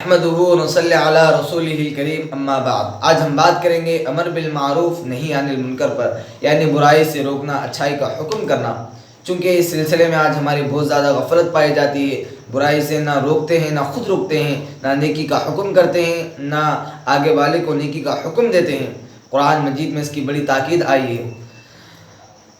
احمدہ ونصلی علی رسولہ الکریم اما بعد۔ آج ہم بات کریں گے امر بالمعروف نہی عن المنکر پر، یعنی برائی سے روکنا، اچھائی کا حکم کرنا۔ چونکہ اس سلسلے میں آج ہماری بہت زیادہ غفلت پائی جاتی ہے، برائی سے نہ روکتے ہیں، نہ خود روکتے ہیں، نہ نیکی کا حکم کرتے ہیں، نہ آگے والے کو نیکی کا حکم دیتے ہیں۔ قرآن مجید میں اس کی بڑی تاکید آئی ہے،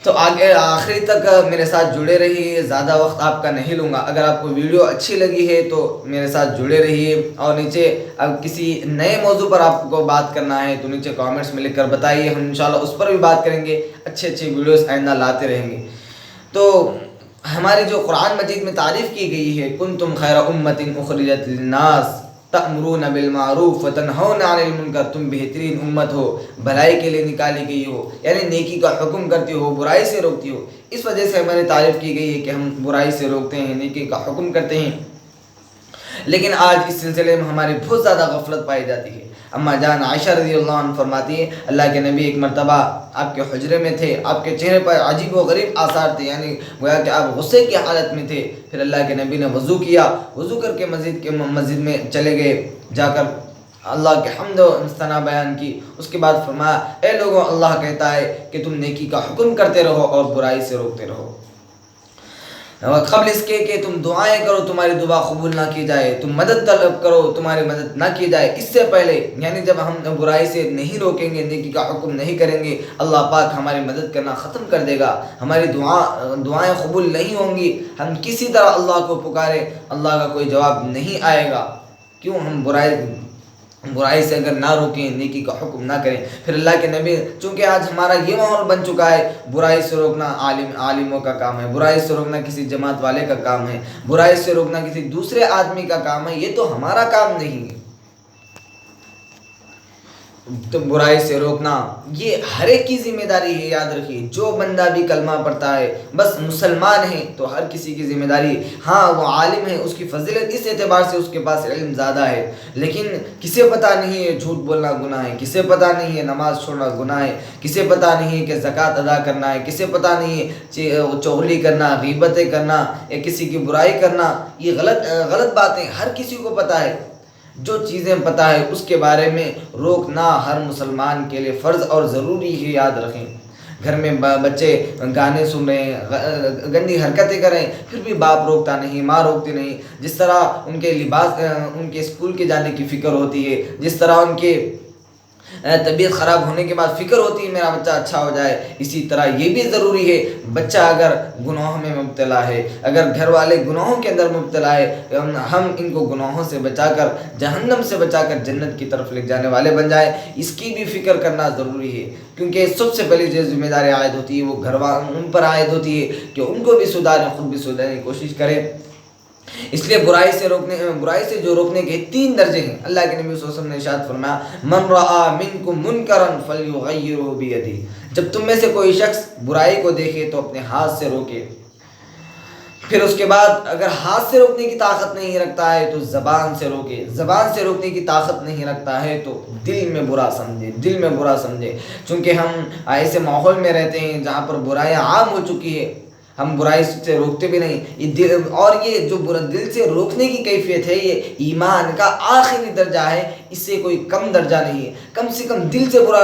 تو آگے آخری تک میرے ساتھ جڑے رہیے، زیادہ وقت آپ کا نہیں لوں گا۔ اگر آپ کو ویڈیو اچھی لگی ہے تو میرے ساتھ جڑے رہیے، اور نیچے اب کسی نئے موضوع پر آپ کو بات کرنا ہے تو نیچے کامنٹس میں لکھ کر بتائیے، ہم انشاءاللہ اس پر بھی بات کریں گے، اچھے ویڈیوز آئندہ لاتے رہیں گے۔ تو ہماری جو قرآن مجید میں تعریف کی گئی ہے، کنتم خیر امۃ اخرجت للناس تأمرون بالمعروف وتنہون عن المنکر، تم بہترین امت ہو، بھلائی کے لیے نکالی گئی ہو، یعنی نیکی کا حکم کرتی ہو، برائی سے روکتی ہو۔ اس وجہ سے ہماری تعریف کی گئی ہے کہ ہم برائی سے روکتے ہیں، نیکی کا حکم کرتے ہیں۔ لیکن آج اس سلسلے میں ہماری بہت زیادہ غفلت پائی جاتی ہے۔ اما جان عائشہ رضی اللہ عنہ فرماتی ہے، اللہ کے نبی ایک مرتبہ آپ کے حجرے میں تھے، آپ کے چہرے پر عجیب و غریب آثار تھے، یعنی گویا کہ آپ غصے کی حالت میں تھے۔ پھر اللہ کے نبی نے وضو کیا، وضو کر کے مسجد میں چلے گئے، جا کر اللہ کے حمد و ثنا بیان کی۔ اس کے بعد فرمایا، اے لوگوں، اللہ کہتا ہے کہ تم نیکی کا حکم کرتے رہو اور برائی سے روکتے رہو، قبل اس کے کہ تم دعائیں کرو تمہاری دعا قبول نہ کی جائے، تم مدد طلب کرو تمہاری مدد نہ کی جائے۔ اس سے پہلے، یعنی جب ہم برائی سے نہیں روکیں گے، نیکی کا حکم نہیں کریں گے، اللہ پاک ہماری مدد کرنا ختم کر دے گا، ہماری دعائیں قبول نہیں ہوں گی۔ ہم کسی طرح اللہ کو پکارے، اللہ کا کوئی جواب نہیں آئے گا۔ کیوں؟ ہم برائی سے اگر نہ روکیں، نیکی کا حکم نہ کریں۔ پھر اللہ کے نبی، چونکہ آج ہمارا یہ ماحول بن چکا ہے، برائی سے روکنا عالموں کا کام ہے، برائی سے روکنا کسی جماعت والے کا کام ہے، برائی سے روکنا کسی دوسرے آدمی کا کام ہے، یہ تو ہمارا کام نہیں ہے۔ تو برائی سے روکنا یہ ہر ایک کی ذمہ داری ہے، یاد رکھیے۔ جو بندہ بھی کلمہ پڑھتا ہے، بس مسلمان ہے، تو ہر کسی کی ذمہ داری ہے۔ ہاں، وہ عالم ہے، اس کی فضیلت اس اعتبار سے اس کے پاس علم زیادہ ہے، لیکن کسے پتہ نہیں ہے جھوٹ بولنا گناہ ہے، کسے پتہ نہیں ہے نماز چھوڑنا گناہ ہے، کسے پتہ نہیں ہے کہ زکوٰۃ ادا کرنا ہے، کسے پتہ نہیں ہے چغلی کرنا، غیبتیں کرنا یا کسی کی برائی کرنا، یہ غلط باتیں ہر کسی کو پتہ ہے۔ جو چیزیں پتہ ہے اس کے بارے میں روکنا ہر مسلمان کے لیے فرض اور ضروری ہے، یاد رکھیں۔ گھر میں بچے گانے سن رہے ہیں، گندی حرکتیں کر رہے ہیں، پھر بھی باپ روکتا نہیں، ماں روکتی نہیں۔ جس طرح ان کے لباس، ان کے اسکول کے جانے کی فکر ہوتی ہے، جس طرح ان کے طبیعت خراب ہونے کے بعد فکر ہوتی ہے میرا بچہ اچھا ہو جائے، اسی طرح یہ بھی ضروری ہے۔ بچہ اگر گناہوں میں مبتلا ہے، اگر گھر والے گناہوں کے اندر مبتلا ہے، ہم ان کو گناہوں سے بچا کر، جہنم سے بچا کر جنت کی طرف لے جانے والے بن جائیں، اس کی بھی فکر کرنا ضروری ہے۔ کیونکہ سب سے پہلی جو ذمہ داری عائد ہوتی ہے وہ گھر والوں ان پر عائد ہوتی ہے کہ ان کو بھی سدھاریں، خود بھی سدھارنے کی کوشش کریں۔ اس لیے برائی سے جو روکنے کے 3 درجے ہیں۔ اللہ کے نبی صلی اللہ علیہ وسلم نے ارشاد فرمایا، من رأى منکم منکرا فلیغیرہ بیدہ، جب تم میں سے کوئی شخص برائی کو دیکھے تو اپنے ہاتھ سے روکے۔ پھر اس کے بعد اگر ہاتھ سے روکنے کی طاقت نہیں رکھتا ہے تو زبان سے روکے، زبان سے روکنے کی طاقت نہیں رکھتا ہے تو دل میں برا سمجھے، چونکہ ہم ایسے ماحول میں رہتے ہیں جہاں پر برائیاں عام ہو چکی ہے، ہم برائی سے روکتے بھی نہیں۔ یہ جو دل سے روکنے کی کیفیت ہے، یہ ایمان کا آخری درجہ ہے، اس سے کوئی کم درجہ نہیں ہے۔ کم سے کم دل سے برا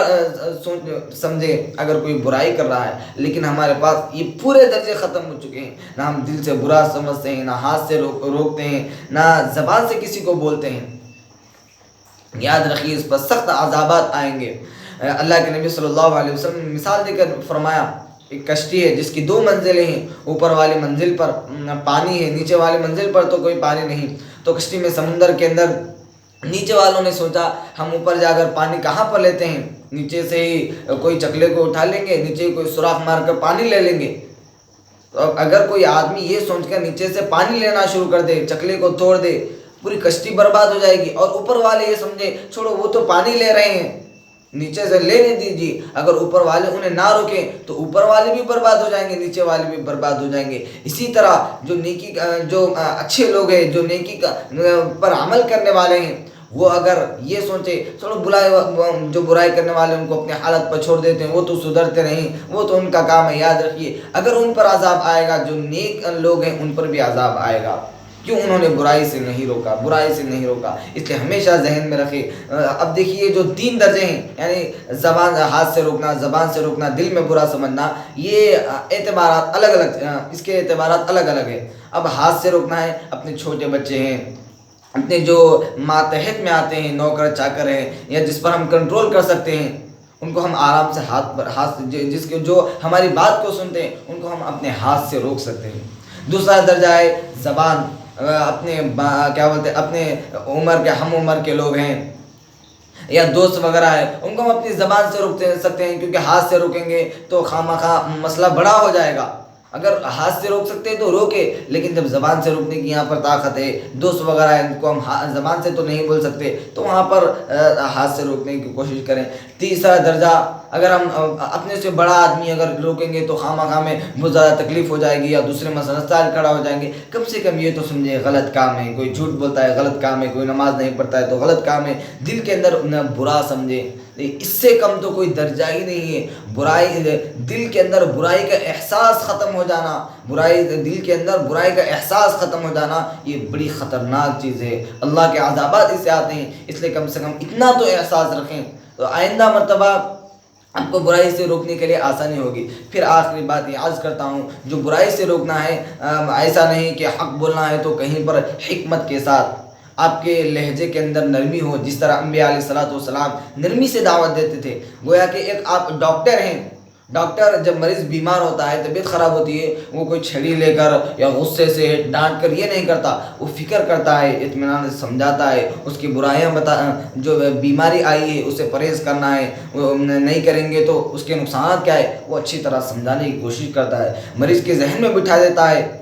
سمجھے اگر کوئی برائی کر رہا ہے، لیکن ہمارے پاس یہ پورے درجے ختم ہو چکے ہیں، نہ ہم دل سے برا سمجھتے ہیں، نہ ہاتھ سے روکتے ہیں، نہ زبان سے کسی کو بولتے ہیں۔ یاد رکھیے، اس پر سخت عذابات آئیں گے۔ اللہ کے نبی صلی اللہ علیہ وسلم نے مثال دے کر فرمایا، ایک کشتی ہے جس کی 2 منزلیں ہیں، اوپر والی منزل پر پانی ہے، نیچے والی منزل پر تو کوئی پانی نہیں۔ تو کشتی میں سمندر کے اندر نیچے والوں نے سوچا ہم اوپر جا کر پانی کہاں پر لیتے ہیں، نیچے سے ہی کوئی چکلے کو اٹھا لیں گے، نیچے کوئی سوراخ مار کر پانی لے لیں گے۔ تو اگر کوئی آدمی یہ سوچ کر نیچے سے پانی لینا شروع کر دے، چکلے کو توڑ دے، پوری کشتی برباد ہو جائے گی۔ اور اوپر والے یہ سمجھے چھوڑو وہ تو پانی لے رہے ہیں، نیچے سے لینے دیجیے، اگر اوپر والے انہیں نہ روکیں تو اوپر والے بھی برباد ہو جائیں گے، نیچے والے بھی برباد ہو جائیں گے۔ اسی طرح جو اچھے لوگ ہیں، جو نیکی پر عمل کرنے والے ہیں، وہ اگر یہ سوچے چلو جو برائی کرنے والے ان کو اپنے حالت پر چھوڑ دیتے ہیں، وہ تو سدھرتے نہیں، وہ تو ان کا کام ہے، یاد رکھیے اگر ان پر عذاب آئے گا، جو نیک لوگ ہیں ان پر بھی عذاب آئے گا۔ کیوں انہوں نے برائی سے نہیں روکا، برائی سے نہیں روکا؟ اس لیے ہمیشہ ذہن میں رکھے۔ اب دیکھیے جو 3 درجے ہیں، یعنی زبان، ہاتھ سے روکنا، زبان سے روکنا، دل میں برا سمجھنا، یہ اعتبارات الگ الگ، اس کے اعتبارات الگ الگ ہیں۔ اب ہاتھ سے روکنا ہے، اپنے چھوٹے بچے ہیں، اپنے جو ماتحت میں آتے ہیں، نوکر چاکر ہیں، یا جس پر ہم کنٹرول کر سکتے ہیں، ان کو ہم آرام سے ہاتھ جس کے جو ہماری بات کو سنتے ہیں ان کو ہم اپنے ہاتھ سے روک سکتے ہیں۔ دوسرا درجہ ہے زبان، اپنے کیا بولتے ہیں، اپنے عمر کے، ہم عمر کے لوگ ہیں یا دوست وغیرہ ہے، ان کو ہم اپنی زبان سے روک سکتے ہیں، کیونکہ ہاتھ سے روکیں گے تو خواہ مسئلہ بڑا ہو جائے گا۔ اگر ہاتھ سے روک سکتے ہیں تو روکے، لیکن جب زبان سے روکنے کی یہاں پر طاقت ہے، دوست وغیرہ ہے، ان کو ہم زبان سے تو نہیں بول سکتے، تو وہاں پر ہاتھ سے روکنے کی کوشش کریں۔ تیسرا درجہ، اگر ہم اپنے سے بڑا آدمی اگر روکیں گے تو خواہ میں بہت زیادہ تکلیف ہو جائے گی یا دوسرے مسائل کھڑا ہو جائیں گے، کم سے کم یہ تو سمجھے غلط کام ہے، کوئی جھوٹ بولتا ہے غلط کام ہے، کوئی نماز نہیں پڑھتا ہے تو غلط کام ہے، دل کے اندر برا سمجھے، اس سے کم تو کوئی درجہ ہی نہیں ہے۔ برائی، دل کے اندر برائی کا احساس ختم ہو جانا، دل کے اندر برائی کا احساس ختم ہو جانا، یہ بڑی خطرناک چیز ہے، اللہ کے عذابات اس سے آتے ہیں۔ اس لیے کم سے کم اتنا تو احساس رکھیں، تو آئندہ مرتبہ آپ کو برائی سے روکنے کے لیے آسانی ہوگی۔ پھر آخری بات یہ عرض کرتا ہوں، جو برائی سے روکنا ہے، ایسا نہیں کہ حق بولنا ہے تو کہیں پر حکمت کے ساتھ آپ کے لہجے کے اندر نرمی ہو، جس طرح انبیاء علیہ السلام نرمی سے دعوت دیتے تھے۔ گویا کہ ایک آپ ڈاکٹر ہیں، ڈاکٹر جب مریض بیمار ہوتا ہے، طبیعت خراب ہوتی ہے، وہ کوئی چھڑی لے کر یا غصے سے ڈانٹ کر یہ نہیں کرتا، وہ فکر کرتا ہے، اطمینان سے سمجھاتا ہے، اس کی برائیاں جو بیماری آئی ہے اسے پرہیز کرنا ہے، وہ نہیں کریں گے تو اس کے نقصانات کیا ہے، وہ اچھی طرح سمجھانے کی کوشش کرتا ہے، مریض کے ذہن میں بٹھا دیتا ہے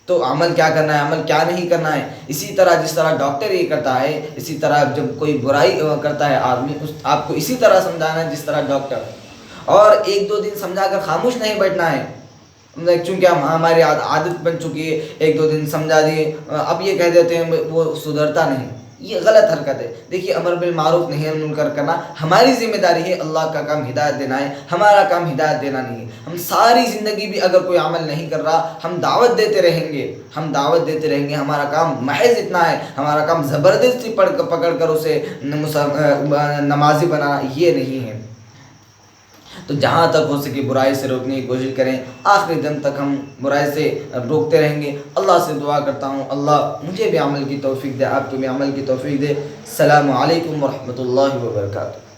تو عمل کیا کرنا ہے، عمل کیا نہیں کرنا ہے۔ اسی طرح جس طرح ڈاکٹر یہ کرتا ہے، اسی طرح جب کوئی برائی کرتا ہے آدمی، آپ کو اسی طرح سمجھانا ہے جس طرح ڈاکٹر، اور 1-2 دن سمجھا کر خاموش نہیں بیٹھنا ہے، چونکہ ہماری عادت بن چکی ہے، 1-2 دن سمجھا دیے، اب یہ کہہ دیتے ہیں وہ سدھرتا نہیں، یہ غلط حرکت ہے۔ دیکھیے امر بالمعروف نہی عن المنکر کرنا ہماری ذمہ داری ہے، اللہ کا کام ہدایت دینا ہے، ہمارا کام ہدایت دینا نہیں ہے۔ ہم ساری زندگی بھی اگر کوئی عمل نہیں کر رہا، ہم دعوت دیتے رہیں گے، ہمارا کام محض اتنا ہے، ہمارا کام زبردستی پکڑ کر اسے نمازی بنانا یہ نہیں ہے۔ تو جہاں تک ہو سکے برائی سے روکنے کی کوشش کریں، آخری دم تک ہم برائی سے روکتے رہیں گے۔ اللہ سے دعا کرتا ہوں اللہ مجھے بھی عمل کی توفیق دے، آپ کو بھی عمل کی توفیق دے۔ السلام علیکم ورحمۃ اللہ وبرکاتہ۔